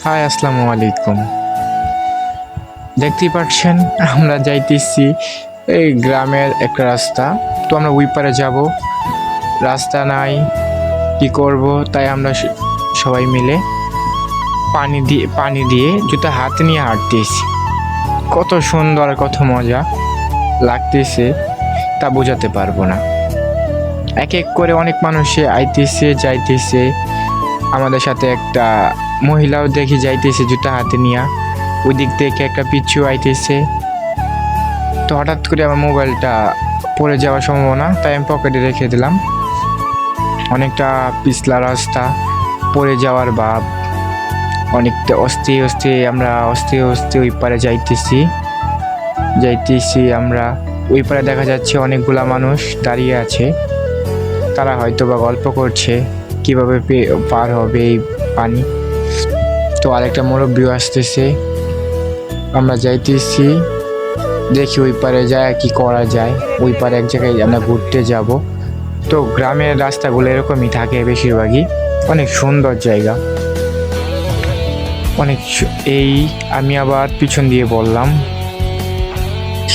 High, আসসালামু আলাইকুম। দেখতেই পাচ্ছেন আমরা যাইতেছি এই গ্রামের একটা রাস্তা। তো আমরা ওই পারে যাব, রাস্তা নাই, কি করব? তাই আমরা সবাই মিলে পানি দিয়ে জুতা হাতে নিয়ে হাঁটতেছি। কত সুন্দর, কত মজা লাগতেছে তা বোঝাতে পারবো না। এক এক করে অনেক মানুষে আইতেছে যাইতেছে। আমাদের সাথে একটা মহিলাও দেখি যাইতেছে জুতা হাতে নিয়ে। ওই দিক থেকে একটা পিচ্ছু আইতেছে। তো হঠাৎ করে আমার মোবাইলটা পড়ে যাওয়ার সম্ভাবনা, তাই আমি পকেটে রেখে দিলাম। অনেকটা পিছলা রাস্তা, পড়ে যাওয়ার ভাব। অনেকটা আস্তে আস্তে ওই পারে যাইতেছি আমরা। ওই পারে দেখা যাচ্ছে অনেকগুলা মানুষ দাঁড়িয়ে আছে। তারা হয়তো বা গল্প করছে কিভাবে পার হবে এই পানি। তো আরেকটা মুরব্বিও আসতেছে। আমরা যাইতেছি, দেখি ওই পারে যায় কি করা যায়। ওই পারে এক জায়গায় আমরা ঘুরতে যাব। তো গ্রামের রাস্তাগুলো এরকমই থাকে বেশিরভাগই। অনেক সুন্দর জায়গা, আমি আবার পিছন দিয়ে বললাম,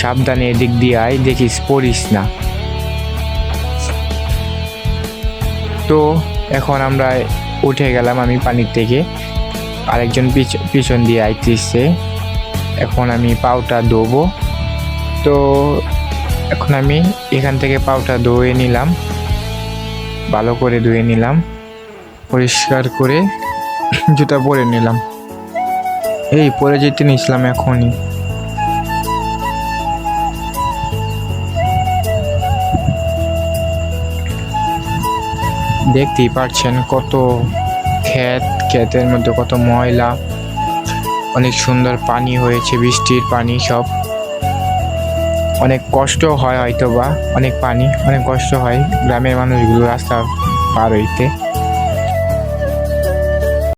সাবধানে এদিক দিয়ে আয়, দেখিস পড়িস না। তো এখন আমরা উঠে গেলাম আমি পানির থেকে। আরেকজন পিছন দিয়ে আইতেছে। এখন আমি পাউটা ধোবো। তো এখন আমি এখান থেকে পাউটা ধুয়ে নিলাম, ভালো করে ধুয়ে নিলাম, পরিষ্কার করে জুতা পরে নিলাম। এই পরে যেতে নিয়েছিলাম এখনই। দেখতেই পাচ্ছেন কত ক্ষেতের মধ্যে কত ময়লা। অনেক সুন্দর পানি হয়েছে, বৃষ্টির পানি সব। অনেক কষ্ট হয় হয়তো বা, অনেক কষ্ট হয় গ্রামের মানুষগুলো রাস্তা পার হইতে।